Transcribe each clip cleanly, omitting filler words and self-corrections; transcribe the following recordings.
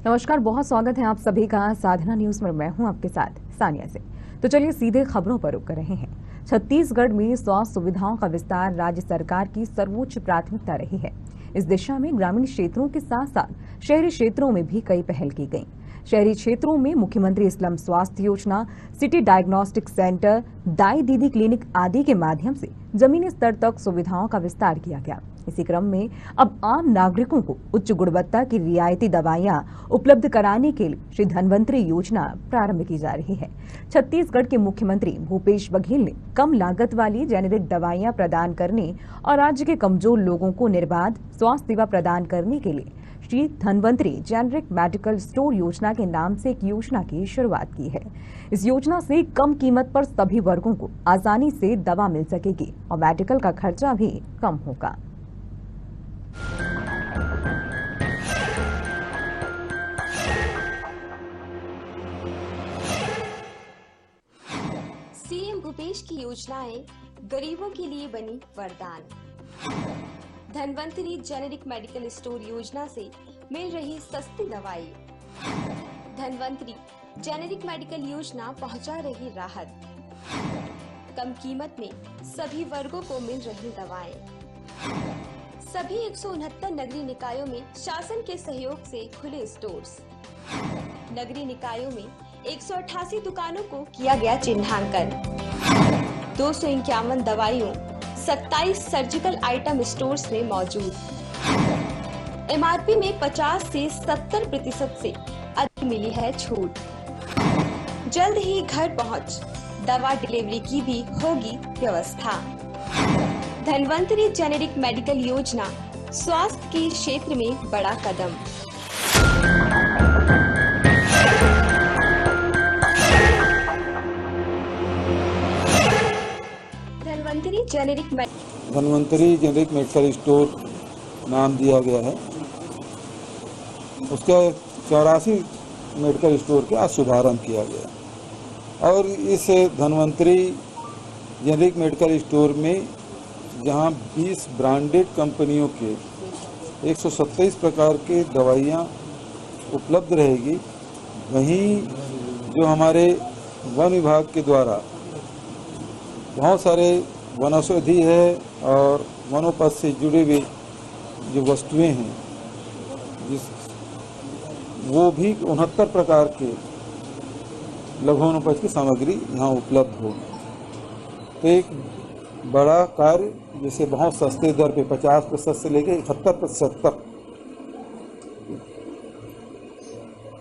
नमस्कार, बहुत स्वागत है आप सभी का साधना न्यूज में। मैं हूं आपके साथ सानिया से। तो चलिए सीधे खबरों पर रुक कर रहे हैं। छत्तीसगढ़ में स्वास्थ्य सुविधाओं का विस्तार राज्य सरकार की सर्वोच्च प्राथमिकता रही है। इस दिशा में ग्रामीण क्षेत्रों के साथ साथ शहरी क्षेत्रों में भी कई पहल की गई। शहरी क्षेत्रों में मुख्यमंत्री स्लम स्वास्थ्य योजना, सिटी डायग्नोस्टिक सेंटर, दाई दीदी क्लिनिक आदि के माध्यम से जमीनी स्तर तक सुविधाओं का विस्तार किया गया। इसी क्रम में अब आम नागरिकों को उच्च गुणवत्ता की रियायती दवाइयां उपलब्ध कराने के लिए श्री धन्वंतरी योजना प्रारंभ की जा रही है। छत्तीसगढ़ के मुख्यमंत्री भूपेश बघेल ने कम लागत वाली जेनेरिक दवाइयां प्रदान करने और राज्य के कमजोर लोगों को निर्बाध स्वास्थ्य सेवा प्रदान करने के लिए Shri Dhanvantari generic medical store योजना के नाम से एक योजना की शुरुआत की है। इस योजना से कम कीमत पर सभी वर्गों को आसानी से दवा मिल सकेगी और मेडिकल का खर्चा भी कम होगा। सीएम भूपेश की योजनाएं गरीबों के लिए बनी वरदान। धन्वंतरी जेनेरिक मेडिकल स्टोर योजना से मिल रही सस्ती दवाई। धन्वंतरी जेनेरिक मेडिकल योजना पहुंचा रही राहत। कम कीमत में सभी वर्गों को मिल रही दवाएं। सभी 169 नगरीय निकायों में शासन के सहयोग से खुले स्टोर्स। नगरीय निकायों में 188 दुकानों को किया गया चिन्हांकन। 251 दवाइयों 27 सर्जिकल आइटम स्टोर्स में मौजूद। एमआरपी में 50 से 70% से अधिक मिली है छूट। जल्द ही घर पहुंच दवा डिलीवरी की भी होगी व्यवस्था। धन्वंतरी जेनेरिक मेडिकल योजना स्वास्थ्य के क्षेत्र में बड़ा कदम। धन्वंतरी जेनेरिक मेडिकल स्टोर नाम दिया गया है। उसका 84 मेडिकल स्टोर का आज शुभारंभ किया गया और इस धन्वंतरी जेनेरिक मेडिकल स्टोर में जहां 20 ब्रांडेड कंपनियों के 127 प्रकार के दवाइयां उपलब्ध रहेगी, वहीं जो हमारे वन विभाग के द्वारा बहुत सारे वनौषधि है और वनोपज से जुड़े हुए जो वस्तुएं हैं, वो भी 69 प्रकार के लघु वनोपज की सामग्री यहाँ उपलब्ध होगी। तो एक बड़ा कार्य जिसे बहुत सस्ते दर पे 50% से लेकर 71% तक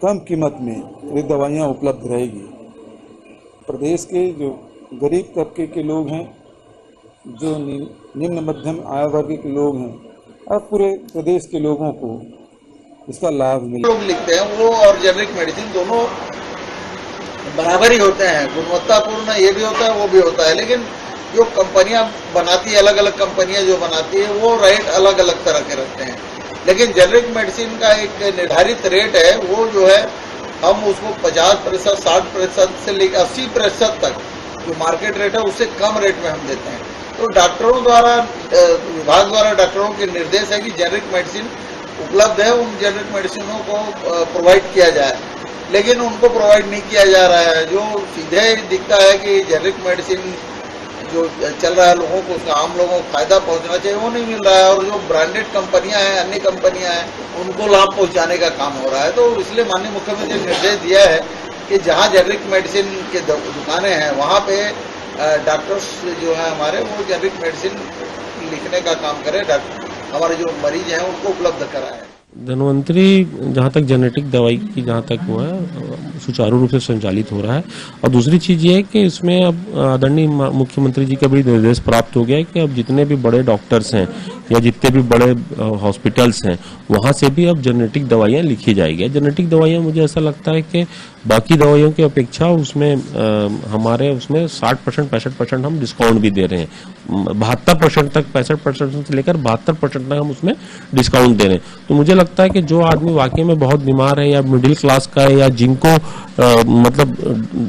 कम कीमत में ये दवाइयाँ उपलब्ध रहेगी। प्रदेश के जो गरीब तबके के लोग हैं, जो निम्न मध्यम आय वर्ग के लोग हैं और पूरे प्रदेश के लोगों को इसका लाभ मिले। लोग लिखते हैं वो और जेनेरिक मेडिसिन दोनों बराबर ही होते हैं, गुणवत्तापूर्ण ये भी होता है वो भी होता है, लेकिन जो कंपनियां बनाती है, अलग अलग कंपनियां जो बनाती है वो रेट अलग अलग तरह के रखते हैं। लेकिन जेनेरिक मेडिसिन का एक निर्धारित रेट है, वो जो है हम उसको 50%, 60% से लेकर 80% तक जो मार्केट रेट है उससे कम रेट में हम देते हैं। तो डॉक्टरों द्वारा, विभाग द्वारा डॉक्टरों के निर्देश है कि जेनेरिक मेडिसिन उपलब्ध है, उन जेनेरिक मेडिसिनों को प्रोवाइड किया जाए, लेकिन उनको प्रोवाइड नहीं किया जा रहा है। जो सीधे दिखता है कि जेनेरिक मेडिसिन जो चल रहा है लोगों को, उसका आम लोगों को फायदा पहुंचना चाहिए, वो नहीं मिल रहा है। और जो ब्रांडेड कंपनियां हैं, अन्य कंपनियां हैं, उनको लाभ पहुंचाने का काम हो रहा है। तो इसलिए माननीय मुख्यमंत्री ने निर्देश दिया है कि जहां जेनेरिक मेडिसिन के दुकानें हैं वहां पे डॉक्टर्स जो है हमारे, वो जेनेरिक मेडिसिन लिखने का काम करें, हमारे जो मरीज हैं उनको उपलब्ध कराएं। धन्वंतरी जहाँ तक जेनेटिक दवाई की जहाँ तक हुआ है सुचारू रूप से संचालित हो रहा है। और दूसरी चीज़ ये है कि इसमें अब आदरणीय मुख्यमंत्री जी का भी निर्देश प्राप्त हो गया है कि अब जितने भी बड़े डॉक्टर्स हैं या जितने भी बड़े हॉस्पिटल्स हैं वहाँ से भी अब जेनेटिक दवाइयाँ लिखी जाएगी। जेनेटिक दवाइयाँ मुझे ऐसा लगता है कि बाकी दवाइयों की अपेक्षा उसमें हमारे उसमें 60% 65% हम डिस्काउंट भी दे रहे हैं। 72% तक 65% से लेकर 72% तक हम उसमें डिस्काउंट दे रहे हैं। तो मुझे लगता है कि जो आदमी वाकई में बहुत बीमार है या मिडिल क्लास का है या जिनको मतलब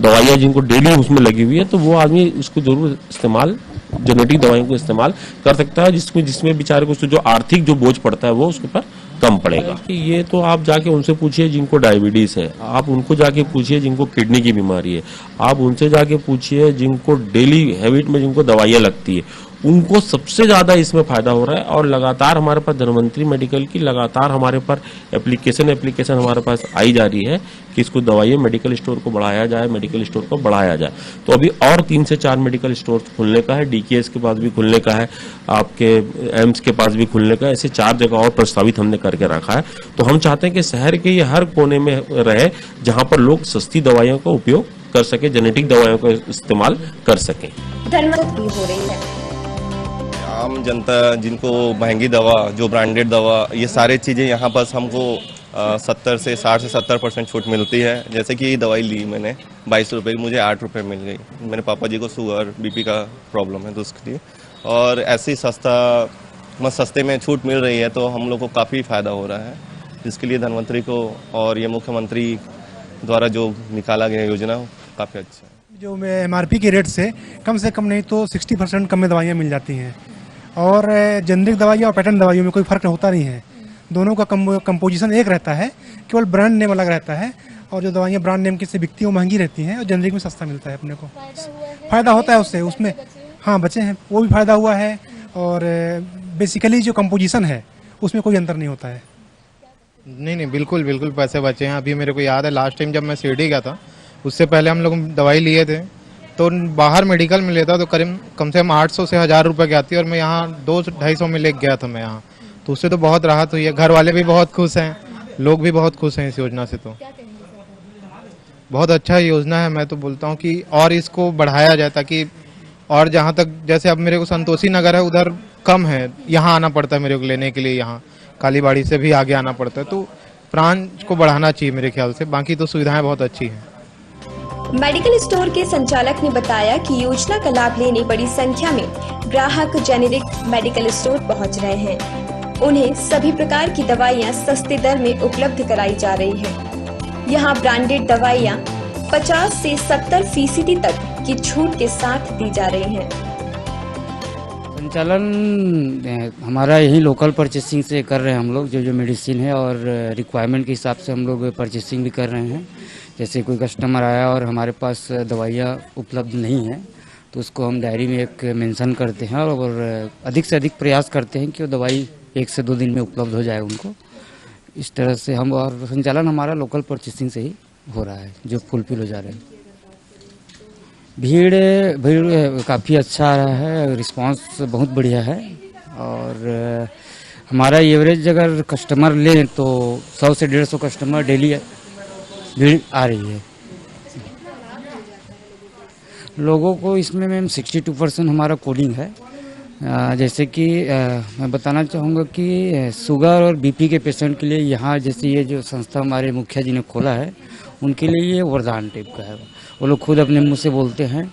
दवाइयाँ जिनको डेली उसमें लगी हुई है, तो वो आदमी इसको जरूर इस्तेमाल, जेनेटिक दवाइयों को इस्तेमाल कर सकता है, जिसमें बेचारे को जो आर्थिक जो बोझ पड़ता है वो उसके ऊपर कम पड़ेगा। ये तो आप जाके उनसे पूछिए जिनको डायबिटीज है, आप उनको जाके पूछिए जिनको किडनी की बीमारी है, आप उनसे जाके पूछिए जिनको डेली हैबिट में जिनको दवाइयाँ लगती है, उनको सबसे ज्यादा इसमें फायदा हो रहा है। और लगातार हमारे पास धन्वंतरी मेडिकल की लगातार हमारे पर एप्लीकेशन हमारे पास आई जा रही है कि इसको दवाइयाँ मेडिकल स्टोर को बढ़ाया जाए, मेडिकल स्टोर को बढ़ाया जाए। तो अभी और 3 से 4 मेडिकल स्टोर खुलने का है, डीकेएस के पास भी खुलने का है, आपके एम्स के पास भी खुलने का है, ऐसे 4 जगह और प्रस्तावित हमने करके रखा है। तो हम चाहते हैं कि शहर के ये हर कोने में रहे जहां पर लोग सस्ती दवाइयों का उपयोग कर सके, जेनेटिक दवाइयों का इस्तेमाल कर सकें। धन्वंतरी भी हो रही है। आम जनता जिनको महंगी दवा, जो ब्रांडेड दवा, ये सारी चीज़ें यहाँ पर हमको 60 से 70% छूट मिलती है। जैसे कि ये दवाई ली मैंने 22 रुपये की, मुझे 8 रुपये मिल गई। मेरे पापा जी को शुगर बीपी का प्रॉब्लम है तो उसके लिए, और ऐसे ही सस्ते में छूट मिल रही है तो हम लोग को काफ़ी फ़ायदा हो रहा है। जिसके लिए धन्वंतरी को और ये मुख्यमंत्री द्वारा जो निकाला गया योजना काफ़ी अच्छा है। जो MRP के रेट से कम नहीं तो 60% कम में दवाइयाँ मिल जाती हैं, और जेनरिक दवाइयाँ और पैटर्न दवाइयों में कोई फ़र्क होता नहीं है। दोनों का कंपोजिशन एक रहता है, केवल ब्रांड नेम अलग रहता है। और जो दवाइयाँ ब्रांड नेम की से बिकती हैं वो महंगी रहती हैं और जेनरिक में सस्ता मिलता है। अपने को फ़ायदा होता है उससे, उसमें हाँ बचे हैं वो भी फ़ायदा हुआ है। और बेसिकली जो कंपोजिशन है उसमें कोई अंतर नहीं होता है। नहीं बिल्कुल पैसे बचे हैं। अभी मेरे को याद है लास्ट टाइम जब मैं शिरडी गया था, उससे पहले हम लोग दवाई लिए थे तो बाहर मेडिकल में लेता तो करीब कम से कम 800 से 1000 रुपये की आती है, और मैं यहाँ 200-250 में लेके गया था मैं यहाँ, तो उससे तो बहुत राहत हुई है। घर वाले भी बहुत खुश हैं, लोग भी बहुत खुश हैं इस योजना से। तो बहुत अच्छा योजना है। मैं तो बोलता हूँ कि और इसको बढ़ाया जाए ताकि और जहाँ तक जैसे अब मेरे को संतोषी नगर है उधर कम है, यहाँ आना पड़ता है मेरे को लेने के लिए, यहाँ कालीबाड़ी से भी आगे आना पड़ता है। तो ब्रांच को बढ़ाना चाहिए मेरे ख्याल से। बाकी तो सुविधाएं बहुत अच्छी हैं। मेडिकल स्टोर के संचालक ने बताया कि योजना का लाभ लेने बड़ी संख्या में ग्राहक जेनेरिक मेडिकल स्टोर पहुंच रहे हैं। उन्हें सभी प्रकार की दवाइयां सस्ते दर में उपलब्ध कराई जा रही हैं। यहां ब्रांडेड दवाइयां 50 से 70% तक की छूट के साथ दी जा रही हैं। संचालन हमारा यही लोकल परचेसिंग से कर रहे हैं हम लोग, जो मेडिसिन है और रिक्वायरमेंट के हिसाब से हम लोग परचेसिंग भी कर रहे हैं। जैसे कोई कस्टमर आया और हमारे पास दवाइयाँ उपलब्ध नहीं है तो उसको हम डायरी में एक मेंशन करते हैं और अधिक से अधिक प्रयास करते हैं कि वो दवाई 1 से 2 दिन में उपलब्ध हो जाए उनको। इस तरह से हम, और संचालन हमारा लोकल परचेसिंग से ही हो रहा है जो फुलफिल हो जा रहे हैं। भीड़ काफ़ी अच्छा आ रहा है, रिस्पांस बहुत बढ़िया है। और हमारा एवरेज अगर कस्टमर लें तो 100 से 150 कस्टमर डेली भीड़ आ रही है। लोगों को इसमें मैम 62% हमारा कोडिंग है। जैसे कि मैं बताना चाहूँगा कि शुगर और बीपी के पेशेंट के लिए यहाँ जैसे ये जो संस्था हमारे मुखिया जी ने खोला है उनके लिए ये वरदान टाइप का है। वो लोग खुद अपने मुंह से बोलते हैं।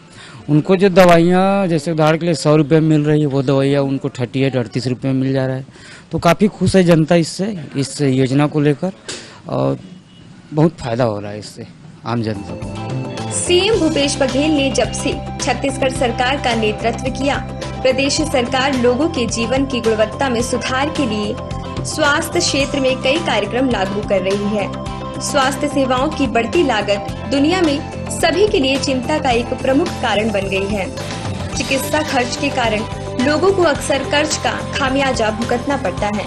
उनको जो दवाइयाँ जैसे उदाहरण के लिए 100 रुपये में मिल रही है वो दवाइयाँ उनको 38-38 रुपये में मिल जा रहा है। तो काफ़ी खुश है जनता इससे, इस योजना को लेकर, और बहुत फायदा हो रहा है इससे आम जनता को। सीएम भूपेश बघेल ने जब से छत्तीसगढ़ सरकार का नेतृत्व किया, प्रदेश सरकार लोगों के जीवन की गुणवत्ता में सुधार के लिए स्वास्थ्य क्षेत्र में कई कार्यक्रम लागू कर रही है। स्वास्थ्य सेवाओं की बढ़ती लागत दुनिया में सभी के लिए चिंता का एक प्रमुख कारण बन गई है। चिकित्सा खर्च के कारण लोगों को अक्सर कर्ज का खामियाजा भुगतना पड़ता है,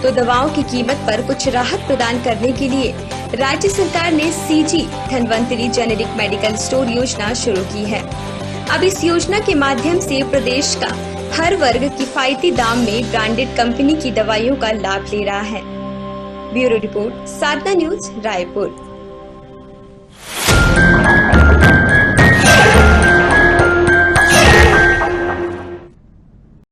तो दवाओं की कीमत पर कुछ राहत प्रदान करने के लिए राज्य सरकार ने CG Dhanvantari generic medical store योजना शुरू की है। अब इस योजना के माध्यम से प्रदेश का हर वर्ग किफायती दाम में ब्रांडेड कंपनी की दवाइयों का लाभ ले रहा है। ब्यूरो रिपोर्ट, साधना न्यूज, रायपुर।